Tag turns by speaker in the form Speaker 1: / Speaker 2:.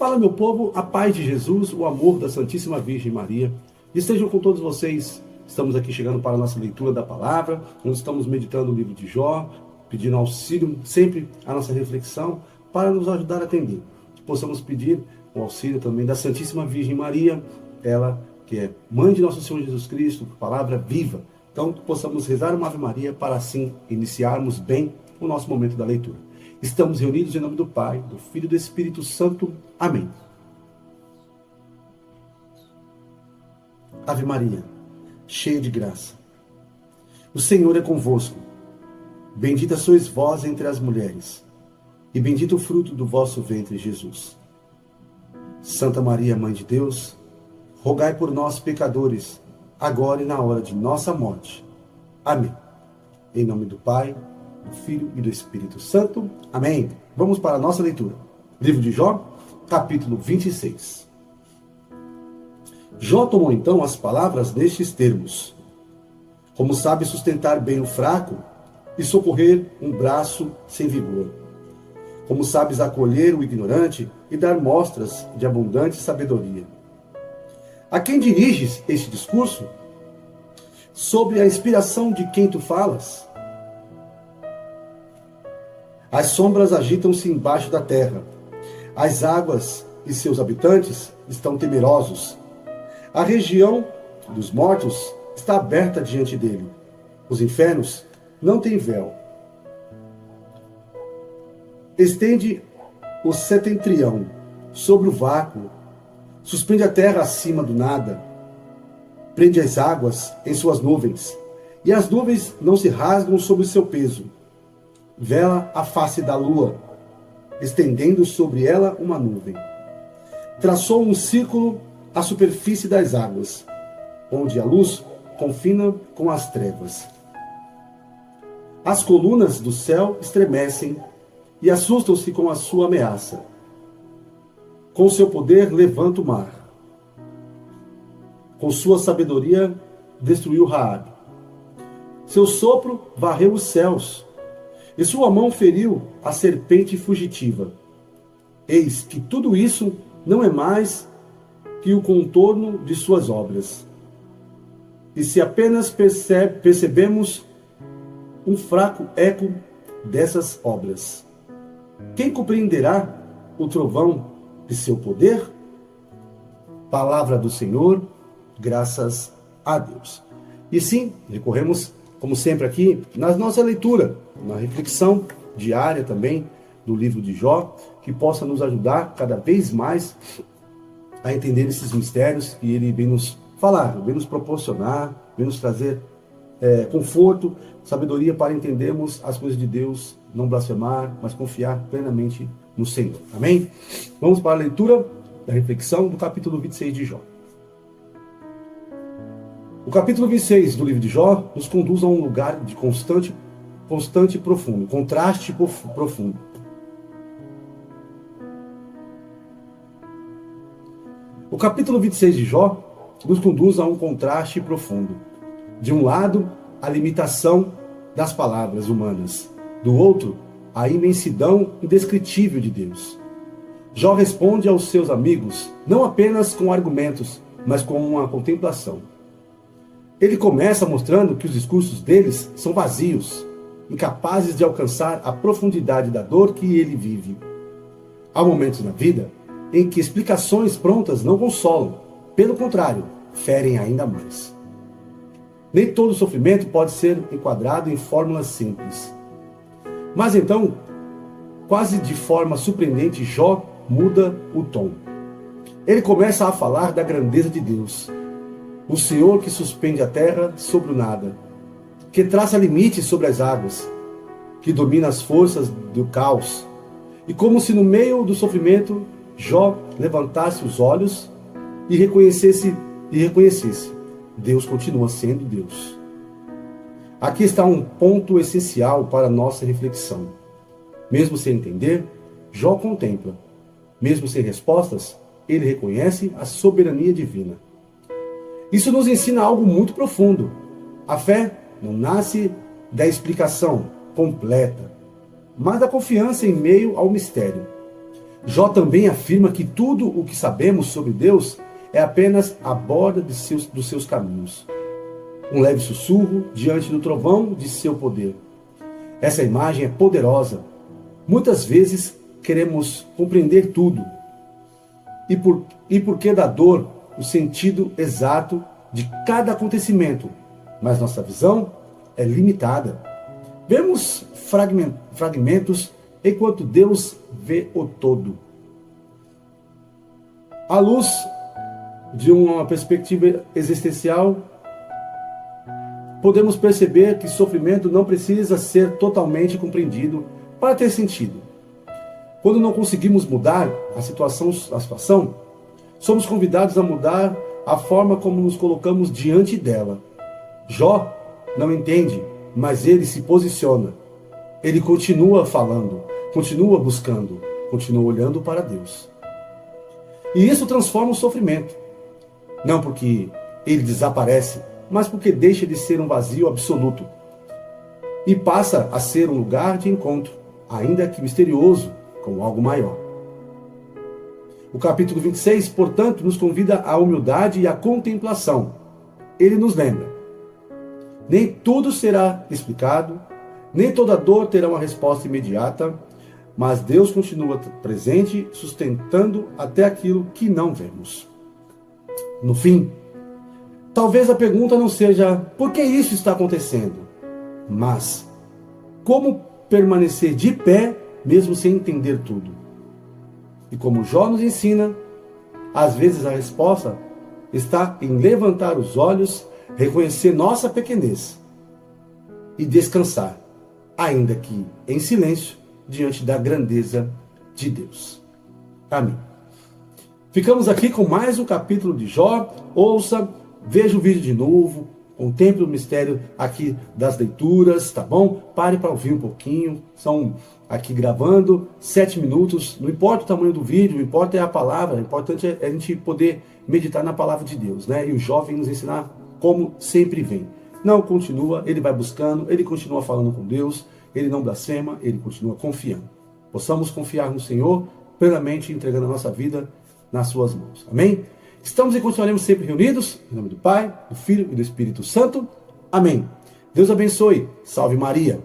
Speaker 1: Fala, meu povo, a paz de Jesus, o amor da Santíssima Virgem Maria. Estejam com todos vocês. Estamos aqui chegando para a nossa leitura da palavra. Nós estamos meditando o livro de Jó, pedindo auxílio, sempre a nossa reflexão, para nos ajudar a atender. Que possamos pedir o auxílio também da Santíssima Virgem Maria, ela que é mãe de nosso Senhor Jesus Cristo, palavra viva. Então, que possamos rezar uma Ave Maria para assim iniciarmos bem o nosso momento da leitura. Estamos reunidos em nome do Pai, do Filho e do Espírito Santo. Amém. Ave Maria, cheia de graça, o Senhor é convosco. Bendita sois vós entre as mulheres, e bendito o fruto do vosso ventre, Jesus. Santa Maria, Mãe de Deus, rogai por nós, pecadores, agora e na hora de nossa morte. Amém. Em nome do Pai, do Filho e do Espírito Santo. Amém. Vamos para a nossa leitura. Livro de Jó, capítulo 26. Jó tomou então as palavras nestes termos: como sabe sustentar bem o fraco e socorrer um braço sem vigor. Como sabes acolher o ignorante e dar mostras de abundante sabedoria. A quem diriges este discurso? Sobre a inspiração de quem tu falas? As sombras agitam-se embaixo da terra. As águas e seus habitantes estão temerosos. A região dos mortos está aberta diante dele. Os infernos não têm véu. Estende o setentrião sobre o vácuo. Suspende a terra acima do nada. Prende as águas em suas nuvens. E as nuvens não se rasgam sob o seu peso. Vela a face da lua, estendendo sobre ela uma nuvem. Traçou um círculo à superfície das águas, onde a luz confina com as trevas. As colunas do céu estremecem e assustam-se com a sua ameaça. Com seu poder levanta o mar. Com sua sabedoria destruiu Raabe. Seu sopro varreu os céus, e sua mão feriu a serpente fugitiva. Eis que tudo isso não é mais que o contorno de suas obras. E se apenas percebemos um fraco eco dessas obras, quem compreenderá o trovão de seu poder? Palavra do Senhor, graças a Deus. E sim, recorremos, como sempre aqui, na nossa leitura, na reflexão diária também do livro de Jó, que possa nos ajudar cada vez mais a entender esses mistérios que ele vem nos falar, vem nos proporcionar, vem nos trazer conforto, sabedoria para entendermos as coisas de Deus, não blasfemar, mas confiar plenamente no Senhor. Amém? Vamos para a leitura da reflexão do capítulo 26 de Jó. O capítulo 26 do livro de Jó nos conduz a um lugar de constante e profundo, contraste profundo. O capítulo 26 de Jó nos conduz a um contraste profundo. De um lado, a limitação das palavras humanas. Do outro, a imensidão indescritível de Deus. Jó responde aos seus amigos, não apenas com argumentos, mas com uma contemplação. Ele começa mostrando que os discursos deles são vazios, incapazes de alcançar a profundidade da dor que ele vive. Há momentos na vida em que explicações prontas não consolam, pelo contrário, ferem ainda mais. Nem todo sofrimento pode ser enquadrado em fórmulas simples. Mas então, quase de forma surpreendente, Jó muda o tom. Ele começa a falar da grandeza de Deus, o Senhor que suspende a terra sobre o nada, que traça limites sobre as águas, que domina as forças do caos. E como se no meio do sofrimento, Jó levantasse os olhos e reconhecesse, Deus continua sendo Deus. Aqui está um ponto essencial para a nossa reflexão. Mesmo sem entender, Jó contempla. Mesmo sem respostas, ele reconhece a soberania divina. Isso nos ensina algo muito profundo. A fé não nasce da explicação completa, mas da confiança em meio ao mistério. Jó também afirma que tudo o que sabemos sobre Deus é apenas a borda dos seus caminhos. Um leve sussurro diante do trovão de seu poder. Essa imagem é poderosa. Muitas vezes queremos compreender tudo. E por que da dor o sentido exato de cada acontecimento, mas nossa visão é limitada. Vemos fragmentos enquanto Deus vê o todo. À luz de uma perspectiva existencial, podemos perceber que sofrimento não precisa ser totalmente compreendido para ter sentido. Quando não conseguimos mudar a situação, somos convidados a mudar a forma como nos colocamos diante dela. Jó não entende, mas ele se posiciona. Ele continua falando, continua buscando, continua olhando para Deus. E isso transforma o sofrimento. Não porque ele desaparece, mas porque deixa de ser um vazio absoluto e passa a ser um lugar de encontro, ainda que misterioso, com algo maior. O capítulo 26, portanto, nos convida à humildade e à contemplação. Ele nos lembra: nem tudo será explicado, nem toda dor terá uma resposta imediata, mas Deus continua presente, sustentando até aquilo que não vemos. No fim, talvez a pergunta não seja por que isso está acontecendo, mas como permanecer de pé mesmo sem entender tudo. E como Jó nos ensina, às vezes a resposta está em levantar os olhos, reconhecer nossa pequenez e descansar, ainda que em silêncio, diante da grandeza de Deus. Amém. Ficamos aqui com mais um capítulo de Jó. Ouça, veja o vídeo de novo, contemple o mistério aqui das leituras, tá bom? Pare para ouvir um pouquinho. São aqui gravando 7 minutos. Não importa o tamanho do vídeo, o importante é a palavra. O importante é a gente poder meditar na palavra de Deus, né? E o Jó vem nos ensinar como sempre vem. Não continua, ele vai buscando, ele continua falando com Deus, ele não blasfema, ele continua confiando. Possamos confiar no Senhor, plenamente entregando a nossa vida nas suas mãos. Amém? Estamos e continuaremos sempre reunidos, em nome do Pai, do Filho e do Espírito Santo. Amém. Deus abençoe. Salve Maria.